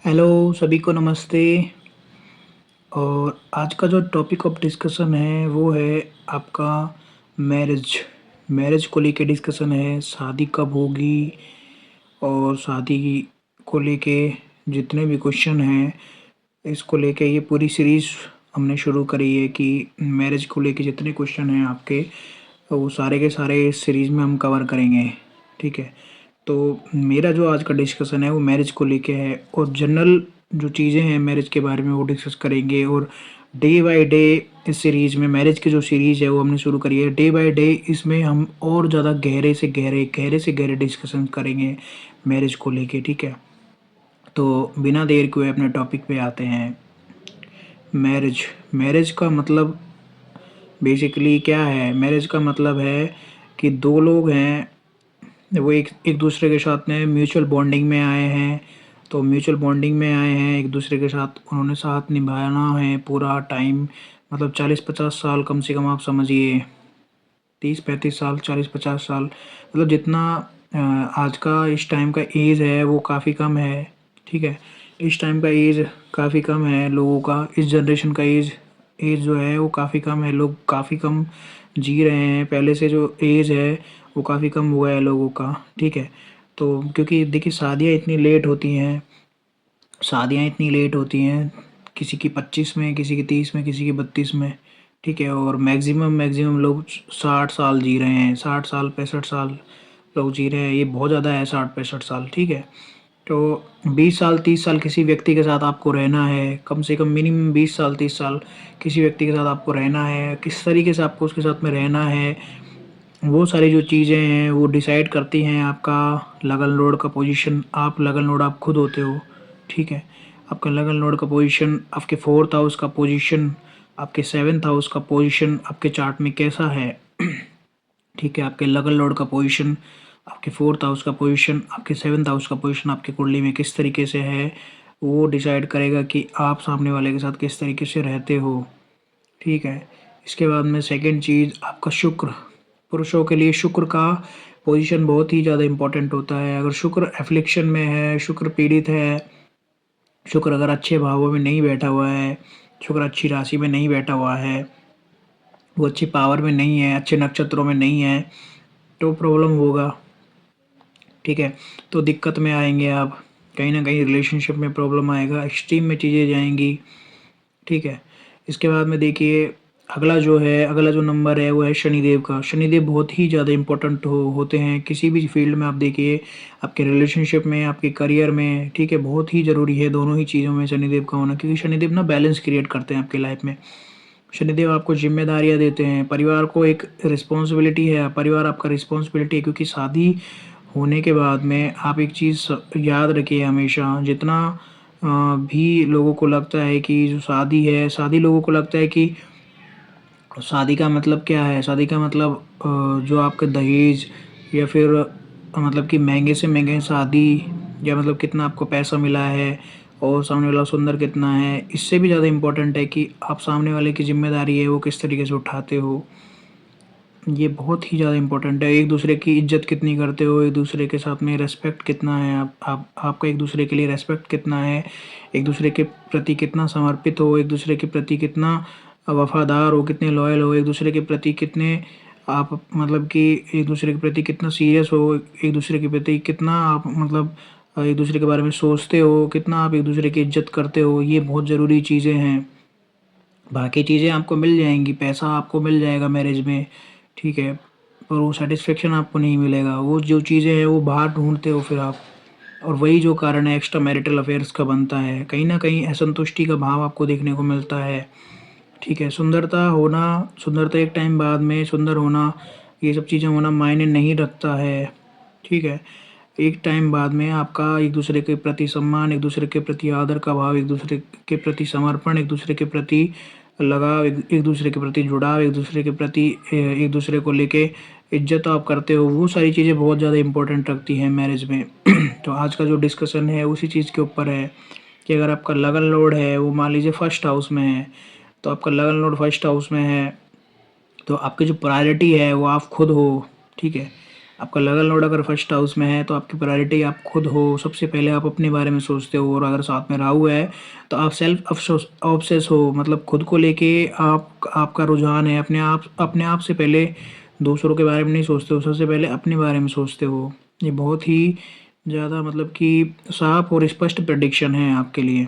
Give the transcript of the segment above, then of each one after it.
Hello, सभी को नमस्ते। और आज का जो टॉपिक ऑफ डिस्कशन है वो है आपका मैरिज। मैरिज को लेके डिस्कशन है, शादी कब होगी और शादी को लेके जितने भी क्वेश्चन हैं, इसको लेके ये पूरी सीरीज़ हमने शुरू करी है कि मैरिज को लेके जितने क्वेश्चन हैं आपके, वो सारे के सारे इस सीरीज़ में हम कवर करेंगे, ठीक है। तो मेरा जो आज का डिस्कशन है वो मैरिज को लेके है और जनरल जो चीज़ें हैं मैरिज के बारे में वो डिस्कस करेंगे। और डे बाय डे इस सीरीज़ में मैरिज की जो सीरीज़ है वो हमने शुरू करी है, डे बाय डे इसमें हम और ज़्यादा गहरे डिस्कशन करेंगे मैरिज को लेके, ठीक है। तो बिना देर के हुए अपने टॉपिक पे आते हैं। मैरिज मैरिज का मतलब बेसिकली क्या है? मैरिज का मतलब है कि दो लोग हैं, वो एक एक दूसरे के साथ में म्यूचुअल बॉन्डिंग में आए हैं। तो म्यूचुअल बॉन्डिंग में आए हैं, एक दूसरे के साथ उन्होंने साथ निभाना है पूरा टाइम, मतलब 40-50 साल कम से कम आप समझिए। 30-35 साल, 40-50 साल, मतलब जितना आज का इस टाइम का एज है वो काफ़ी कम है, ठीक है। इस टाइम का एज काफ़ी कम है लोगों का, इस जनरेशन का एज एज जो है वो काफ़ी कम है, लोग काफ़ी कम जी रहे हैं। पहले से जो एज है वो काफ़ी कम हुआ है लोगों का, ठीक है। तो क्योंकि देखिए शादियाँ इतनी लेट होती हैं, किसी की 25 में, किसी की 30 में, किसी की 32 में, ठीक है। और मैक्सिमम लोग 60 साल जी रहे हैं, 60 साल 65 साल लोग जी रहे हैं, ये बहुत ज़्यादा है 60-65 साल, ठीक है। तो 20 साल 30 साल किसी व्यक्ति के साथ आपको रहना है, कम से कम मिनिमम 20 साल 30 साल किसी व्यक्ति के साथ आपको रहना है, किस तरीके से आपको उसके साथ में रहना है, वो सारी जो चीज़ें हैं वो डिसाइड करती हैं आपका लगन लोड का पोजीशन। आप लगन लोड आप खुद होते हो, ठीक है। आपका लगन लोड का पोजीशन, आपके 4th हाउस का पोजीशन, आपके 7th हाउस का पोजीशन आपके चार्ट में कैसा है, ठीक है। आपके लगन लोड का पोजीशन, आपके 4th हाउस का पोजीशन, आपके 7th हाउस का पोजीशन आपकी कुंडली में किस तरीके से है, वो डिसाइड करेगा कि आप सामने वाले के साथ किस तरीके से रहते हो, ठीक है। इसके बाद में सेकंड चीज़ आपका शुक्र। पुरुषों के लिए शुक्र का पोजीशन बहुत ही ज़्यादा इम्पोर्टेंट होता है। अगर शुक्र एफ्लिक्शन में है, शुक्र पीड़ित है, शुक्र अगर अच्छे भावों में नहीं बैठा हुआ है, शुक्र अच्छी राशि में नहीं बैठा हुआ है, वो अच्छी पावर में नहीं है, अच्छे नक्षत्रों में नहीं है, तो प्रॉब्लम होगा, ठीक है। तो दिक्कत में आएंगे आप, कहीं ना कहीं रिलेशनशिप में प्रॉब्लम आएगा, एक्सट्रीम में चीज़ें जाएंगी, ठीक है। इसके बाद में देखिए अगला जो नंबर है वो है शनिदेव का। शनिदेव बहुत ही ज़्यादा इम्पोर्टेंट होते हैं किसी भी फील्ड में। आप देखिए आपके रिलेशनशिप में, आपके करियर में, ठीक है, बहुत ही ज़रूरी है दोनों ही चीज़ों में शनिदेव का होना, क्योंकि शनिदेव ना बैलेंस क्रिएट करते हैं आपकी लाइफ में। शनिदेव आपको जिम्मेदारियाँ देते हैं, परिवार को एक रिस्पॉन्सिबिलिटी है, परिवार आपका रिस्पॉन्सिबिलिटी है, क्योंकि शादी होने के बाद में आप एक चीज़ याद रखिए हमेशा, जितना भी लोगों को लगता है कि जो शादी है, शादी लोगों को लगता है कि शादी का मतलब क्या है, शादी का मतलब जो आपका दहेज, या फिर मतलब कि महंगे से महंगे शादी, या मतलब कितना आपको पैसा मिला है और सामने वाला सुंदर कितना है। इससे भी ज़्यादा इम्पोर्टेंट है कि आप सामने वाले की जिम्मेदारी है वो किस तरीके से उठाते हो, ये बहुत ही ज़्यादा इम्पोर्टेंट है। एक दूसरे की इज्जत कितनी करते हो, एक दूसरे के साथ में रेस्पेक्ट कितना है, आपका एक दूसरे के लिए रेस्पेक्ट कितना है, एक दूसरे के प्रति कितना समर्पित हो, एक दूसरे के प्रति कितना वफादार हो, कितने लॉयल हो, एक दूसरे के प्रति कितने आप मतलब कि एक दूसरे के प्रति कितना सीरियस हो, एक दूसरे के प्रति कितना आप मतलब एक दूसरे के बारे में सोचते हो, कितना आप एक दूसरे की इज्जत करते हो, ये बहुत ज़रूरी चीज़ें हैं। बाकी चीज़ें आपको मिल जाएंगी, पैसा आपको मिल जाएगा मैरिज में, ठीक है, पर वो सेटिस्फेक्शन आपको नहीं मिलेगा। वो जो चीज़ें हैं वो बाहर ढूंढते हो फिर आप, और वही जो कारण है एक्स्ट्रा मैरिटल अफेयर्स का बनता है। कहीं ना कहीं असंतुष्टि का भाव आपको देखने को मिलता है, ठीक है। सुंदरता एक टाइम बाद में सुंदर होना, ये सब चीज़ें होना मायने नहीं रखता है, ठीक है। एक टाइम बाद में आपका एक दूसरे के प्रति सम्मान, एक दूसरे के प्रति आदर का भाव, एक दूसरे के प्रति समर्पण, एक दूसरे के प्रति लगाव, एक दूसरे के प्रति जुड़ाव, एक दूसरे के प्रति एक दूसरे को लेके इज्जत आप करते हो, वो सारी चीज़ें बहुत ज़्यादा इंपॉर्टेंट रखती हैं मैरिज में। तो आज का जो डिस्कशन है उसी चीज़ के ऊपर है कि अगर आपका लगन लोड है वो मान लीजिए फर्स्ट हाउस में है, तो आपका लगन लोड फर्स्ट हाउस में है, तो आपकी जो प्रायोरिटी है वो आप खुद हो, ठीक है। आपका लगन लॉर्ड अगर फर्स्ट हाउस में है तो आपकी प्रायोरिटी आप खुद हो, सबसे पहले आप अपने बारे में सोचते हो। और अगर साथ में राहु है तो आप सेल्फ ऑब्सेस हो, मतलब खुद को लेके आपका रुझान है, अपने आप से पहले दूसरों के बारे में नहीं सोचते हो, सबसे पहले अपने बारे में सोचते हो। ये बहुत ही ज़्यादा मतलब कि साफ और स्पष्ट प्रेडिक्शन है आपके लिए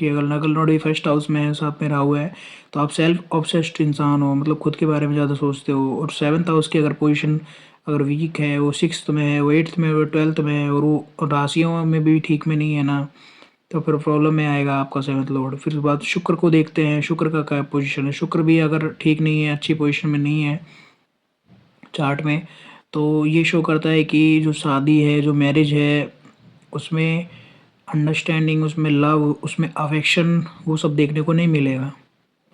कि अगर नगल नोड भी फर्स्ट हाउस में है, साथ में राहु है, तो आप सेल्फ ऑब्सेस्ड इंसान हो, मतलब खुद के बारे में ज़्यादा सोचते हो। और सेवन्थ हाउस की अगर पोजीशन अगर वीक है, वो सिक्स्थ में है, वो एट्थ में है, वो ट्वेल्थ में है, और वो राशियों में भी ठीक में नहीं है ना, तो फिर प्रॉब्लम में आएगा आपका सेवन्थ लॉर्ड। फिर उसके बाद शुक्र को देखते हैं, शुक्र का क्या पोजीशन है। शुक्र भी अगर ठीक नहीं है, अच्छी पोजीशन में नहीं है चार्ट में, तो ये शो करता है कि जो शादी है, जो मैरिज है, उसमें अंडरस्टैंडिंग, उसमें लव, उसमें अफेक्शन, वो सब देखने को नहीं मिलेगा।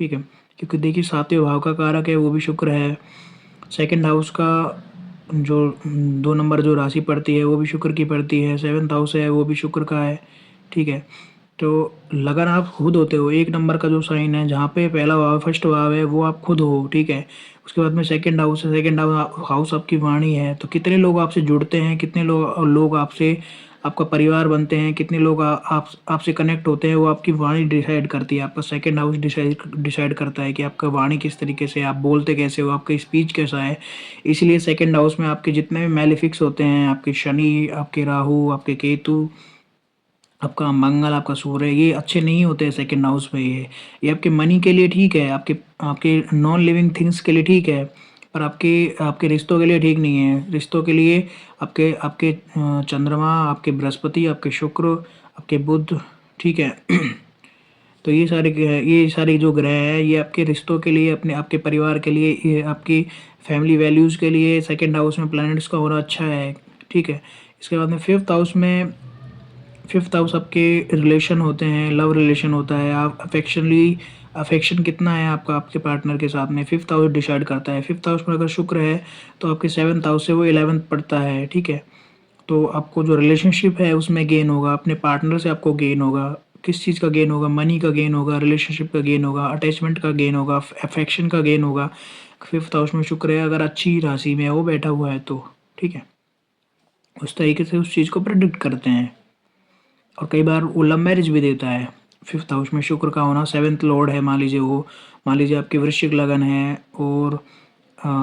ठीक है, क्योंकि देखिए सातवें भाव का कारक है वो भी शुक्र है। सेकंड हाउस का जो 2 नंबर जो राशि पड़ती है वो भी शुक्र की पड़ती है। सेवन्थ हाउस है वो भी शुक्र का है। ठीक है, तो लगन आप खुद होते हो। 1 नंबर का जो साइन है, जहाँ पे पहला भाव फर्स्ट भाव है, वो आप खुद हो। ठीक है, उसके बाद में सेकंड हाउस है। सेकंड हाउस आपकी वाणी है। तो कितने लोग आपसे जुड़ते हैं, कितने लोग आपसे आपका परिवार बनते हैं, कितने लोग आप आपसे कनेक्ट होते हैं, वो आपकी वाणी डिसाइड करती है। आपका सेकंड हाउस डिसाइड करता है कि आपका वाणी किस तरीके से, आप बोलते कैसे हो, आपका स्पीच कैसा है। इसलिए सेकंड हाउस में आपके जितने भी मैलेफिक्स होते हैं, आपके शनि, आपके राहु, आपके केतु, आपका मंगल, आपका सूर्य, ये अच्छे नहीं होते हैं सेकंड हाउस में। ये आपके मनी के लिए ठीक है, आपके आपके नॉन लिविंग थिंग्स के लिए ठीक है, पर आपके आपके रिश्तों के लिए ठीक नहीं है। रिश्तों के लिए आपके आपके चंद्रमा, आपके बृहस्पति, आपके शुक्र, आपके बुध, ठीक है। तो ये सारे जो ग्रह हैं, ये आपके रिश्तों के लिए, अपने आपके परिवार के लिए, ये आपकी फैमिली वैल्यूज़ के लिए सेकंड हाउस में प्लैनेट्स का होना अच्छा है। ठीक है, इसके बाद में फिफ्थ हाउस आपके रिलेशन होते हैं, लव रिलेशन होता है। आप अफेक्शन कितना है आपका आपके पार्टनर के साथ में, फिफ्थ हाउस डिसाइड करता है। फिफ्थ हाउस में अगर शुक्र है तो आपके सेवन्थ हाउस से वो 11th पड़ता है। ठीक है, तो आपको जो रिलेशनशिप है उसमें गेन होगा, अपने पार्टनर से आपको गेन होगा। किस चीज़ का गेन होगा? मनी का गेन होगा, रिलेशनशिप का गेन होगा, अटैचमेंट का गेन होगा, अफेक्शन का गेन होगा। फिफ्थ हाउस में शुक्र है, अगर अच्छी राशि में वो बैठा हुआ है तो। ठीक है, उस तरीके से उस चीज़ को प्रेडिक्ट करते हैं। और कई बार वो लव मैरिज भी देता है। फिफ्थ हाउस में शुक्र का होना, सेवन्थ लॉर्ड है, मान लीजिए आपकी वृश्चिक लगन है, और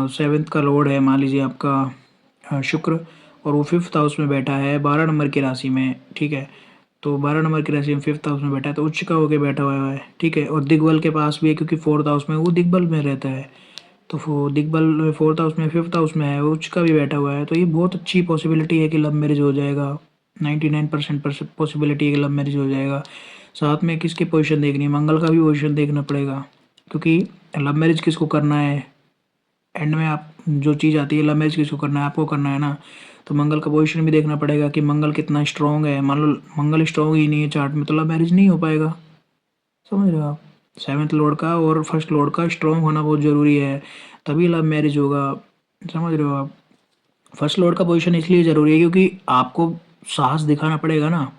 सेवन्थ का लॉर्ड है मान लीजिए आपका शुक्र, और वो फिफ्थ हाउस में बैठा है 12 नंबर की राशि में। ठीक है, तो 12 नंबर की राशि में फिफ्थ हाउस में बैठा है, तो उच्च का होकर बैठा हुआ है। ठीक है, और दिग्बल के पास भी है, क्योंकि फोर्थ हाउस में वो दिग्बल में रहता है। तो वो दिग्बल फोर्थ हाउस में, फिफ्थ हाउस में है, वो उच्च का भी बैठा हुआ है। तो ये बहुत अच्छी पॉसिबिलिटी है कि लव मैरिज हो जाएगा। 99% पॉसिबिलिटी है कि लव मैरिज हो जाएगा। साथ में किसकी पोजीशन देखनी है? मंगल का भी पोजीशन देखना पड़ेगा, क्योंकि लव मैरिज किसको करना है एंड में, आप जो चीज़ आती है, लव मैरिज किसको करना है? आपको करना है ना। तो मंगल का पोजीशन भी देखना पड़ेगा कि मंगल कितना स्ट्रॉन्ग है। मान लो मंगल स्ट्रॉन्ग ही नहीं है चार्ट में, तो लव मैरिज नहीं हो पाएगा। समझ रहे हो आप? सेवन्थ लॉर्ड का और फर्स्ट लॉर्ड का स्ट्रॉन्ग होना बहुत ज़रूरी है, तभी लव मैरिज होगा। समझ रहे हो आप? फर्स्ट लॉर्ड का पोजीशन इसलिए ज़रूरी है क्योंकि आपको साहस दिखाना पड़ेगा ना,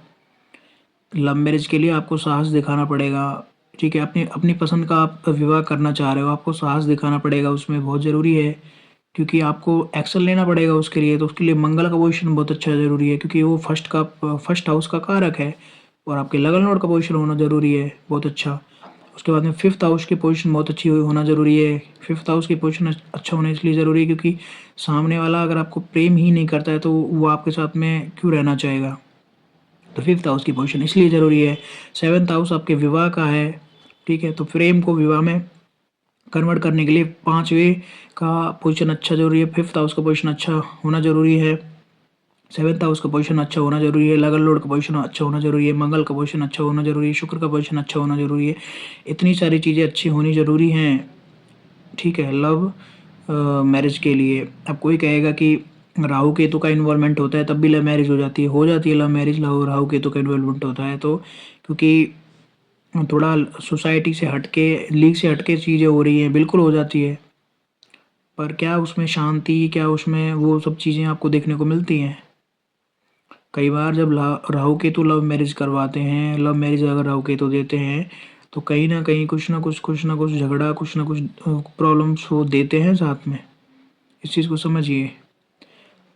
लव मैरिज के लिए आपको साहस दिखाना पड़ेगा। ठीक है, अपनी अपनी पसंद का आप विवाह करना चाह रहे हो, आपको साहस दिखाना पड़ेगा, उसमें बहुत ज़रूरी है, क्योंकि आपको एक्शन लेना पड़ेगा उसके लिए। तो उसके लिए मंगल का पोजीशन बहुत अच्छा ज़रूरी है, क्योंकि वो फर्स्ट हाउस का कारक है, और आपके लगन लॉर्ड का पोजीशन होना ज़रूरी है बहुत अच्छा। उसके बाद में फिफ्थ हाउस की पोजीशन बहुत अच्छी होना ज़रूरी है। फिफ्थ हाउस की पोजीशन अच्छा होना इसलिए ज़रूरी है क्योंकि सामने वाला अगर आपको प्रेम ही नहीं करता है तो वो आपके साथ में क्यों रहना चाहेगा। तो फिफ्थ हाउस की पोजीशन इसलिए ज़रूरी है। सेवन्थ हाउस आपके विवाह का है। ठीक है, तो प्रेम को विवाह में कन्वर्ट करने के लिए पाँचवें का पोजीशन अच्छा ज़रूरी है, फिफ्थ हाउस का पोजीशन अच्छा होना ज़रूरी है, सेवन्थ हाउस का पोजीशन अच्छा होना ज़रूरी है, लगन लॉर्ड का पोजीशन अच्छा होना ज़रूरी है, मंगल का पोजीशन अच्छा होना ज़रूरी है, शुक्र का पोजीशन अच्छा होना ज़रूरी है। इतनी सारी चीज़ें अच्छी होनी ज़रूरी हैं। ठीक है, लव मैरिज के लिए। अब कोई कहेगा कि राहु केतु का इन्वॉल्वमेंट होता है तब भी लव मैरिज हो जाती है लव मैरिज, राहु केतु का इन्वॉल्वमेंट होता है तो, क्योंकि थोड़ा सोसाइटी से हटके, लीग से हटके चीज़ें हो रही हैं, बिल्कुल हो जाती है। पर क्या उसमें शांति, क्या उसमें वो सब चीज़ें आपको देखने को मिलती हैं? कई बार जब राहु केतु लव मैरिज करवाते हैं, लव मैरिज अगर राहु केतु देते हैं, तो कहीं ना कहीं कुछ ना कुछ झगड़ा, कुछ ना कुछ प्रॉब्लम्स वो देते हैं साथ में। इस चीज़ को समझिए।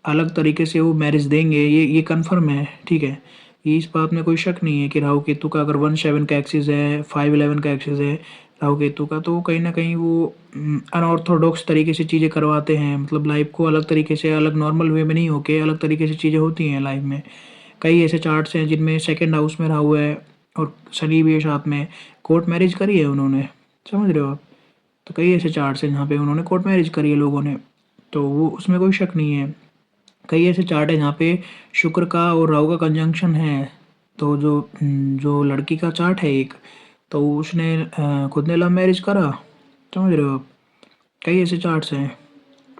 अलग तरीके से वो मैरिज देंगे, ये कन्फर्म है, ठीक है। ये इस बात में कोई शक नहीं है कि राहु केतु का अगर 1/7 का एक्सिस है, 5/11 का एक्सिस है राहु केतु का, तो कहीं ना कहीं वो अनऑर्थोडॉक्स तरीके से चीज़ें करवाते हैं। मतलब लाइफ को अलग तरीके से, अलग नॉर्मल वे में नहीं होके अलग तरीके से चीज़ें होती हैं लाइफ में। कई ऐसे चार्ट्स हैं जिनमें सेकंड हाउस में राहु है और शनि भी है साथ में, कोर्ट मैरिज करी है उन्होंने, समझ रहे हो आप। तो कई ऐसे चार्ट्स हैं जहाँ पे उन्होंने कोर्ट मैरिज करी है लोगों ने, तो वो उसमें कोई शक नहीं है। कई ऐसे चार्ट है जहाँ पे शुक्र का और राहु का कंजंक्शन है। तो जो जो लड़की का चार्ट है एक, तो उसने खुद ने लव मैरिज करा, समझ रहे हो आप। कई ऐसे चार्ट्स हैं,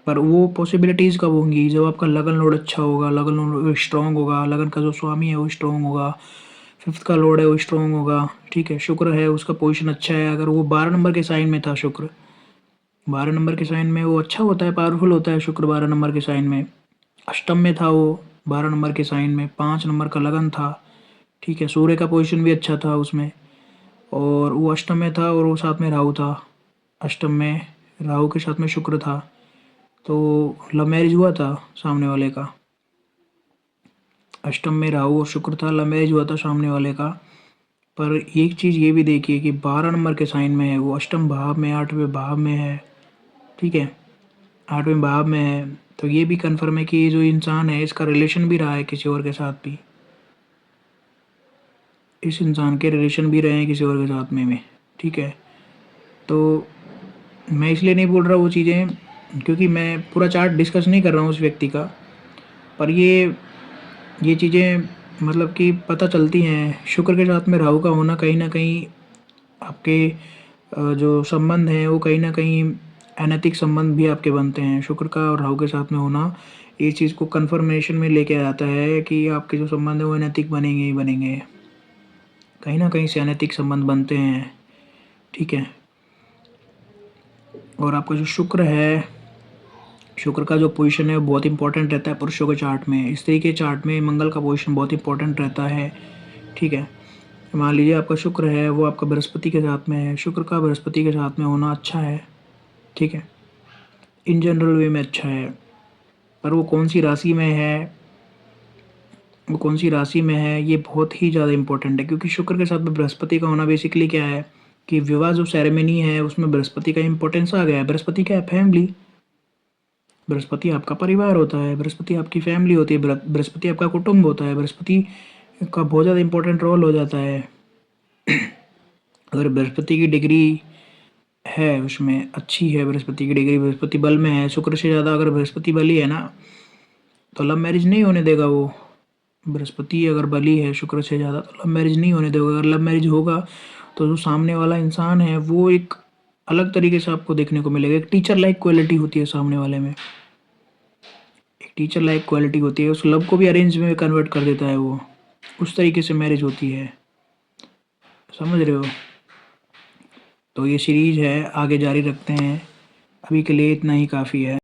पर वो पॉसिबिलिटीज़ कब होंगी, जब आपका लगन लॉर्ड अच्छा होगा, लगन लॉर्ड स्ट्रांग होगा, लगन का जो स्वामी है वो स्ट्रांग होगा, फिफ्थ का लॉर्ड है वो स्ट्रांग होगा, ठीक है। शुक्र है उसका पोजीशन अच्छा है, अगर वो 12 नंबर के साइन में था शुक्र, 12 नंबर के साइन में वो अच्छा होता है, पावरफुल होता है शुक्र 12 नंबर के साइन में। अष्टम में था वो 12 नंबर के साइन में, 5 नंबर का लगन था, ठीक है। सूर्य का पोजीशन भी अच्छा था उसमें, और वो अष्टम में था और वो साथ में राहु था, अष्टम में राहु के साथ में शुक्र था, तो लव मैरिज हुआ था सामने वाले का। अष्टम में राहु और शुक्र था, लव मैरिज हुआ था सामने वाले का। पर एक चीज़ ये भी देखिए कि 12 नंबर के साइन में है वो, अष्टम भाव में, 8वें भाव में है, ठीक है, 8वें भाव में है। तो ये भी कन्फर्म है कि ये जो इंसान है इसका रिलेशन भी रहा है किसी और के साथ भी, इस इंसान के रिलेशन भी रहे हैं किसी और के साथ में, ठीक है। तो मैं इसलिए नहीं बोल रहा वो चीज़ें, क्योंकि मैं पूरा चार्ट डिस्कस नहीं कर रहा हूँ उस व्यक्ति का, पर ये चीज़ें मतलब कि पता चलती हैं। शुक्र के साथ में राहु का होना कहीं ना कहीं आपके जो संबंध हैं वो कहीं ना कहीं अनैतिक संबंध भी आपके बनते हैं। शुक्र का और राहु के साथ में होना इस चीज़ को कन्फर्मेशन में लेके आता है कि आपके जो संबंध है वो अनैतिक बनेंगे ही बनेंगे, कहीं ना कहीं से अनैतिक संबंध बनते हैं, ठीक है। और आपका जो शुक्र है, शुक्र का जो पोजीशन है वो बहुत इंपॉर्टेंट रहता है पुरुषों के चार्ट में। स्त्री के चार्ट में मंगल का पोजीशन बहुत इंपॉर्टेंट रहता है, ठीक है। मान लीजिए आपका शुक्र है वो आपका बृहस्पति के साथ में है, शुक्र का बृहस्पति के साथ में होना अच्छा है, ठीक है, इन जनरल वे में अच्छा है। पर वो कौन सी राशि में है, वो कौन सी राशि में है, ये बहुत ही ज़्यादा इंपॉर्टेंट है। क्योंकि शुक्र के साथ में बृहस्पति का होना बेसिकली क्या है कि विवाह जो सेरेमनी है उसमें बृहस्पति का इंपॉर्टेंस आ गया है। बृहस्पति क्या है, फैमिली। बृहस्पति आपका परिवार होता है, बृहस्पति आपकी फैमिली होती है, बृहस्पति आपका कुटुंब होता है, बृहस्पति का बहुत ज़्यादा इंपॉर्टेंट रोल हो जाता है। अगर बृहस्पति की डिग्री है उसमें अच्छी है, बृहस्पति की डिग्री बृहस्पति बल में है, शुक्र से ज़्यादा अगर बृहस्पति बली है ना, तो लव मैरिज नहीं होने देगा वो। बृहस्पति अगर बली है शुक्र से ज़्यादा तो लव मैरिज नहीं होने देगा। अगर लव मैरिज होगा तो जो सामने वाला इंसान है वो एक अलग तरीके से आपको देखने को मिलेगा। एक टीचर लाइक क्वालिटी होती है सामने वाले में, एक टीचर लाइक क्वालिटी होती है, उस लव को भी अरेंज में कन्वर्ट कर देता है वो, उस तरीके से मैरिज होती है, समझ रहे हो। तो ये सीरीज है, आगे जारी रखते हैं, अभी के लिए इतना ही काफ़ी है।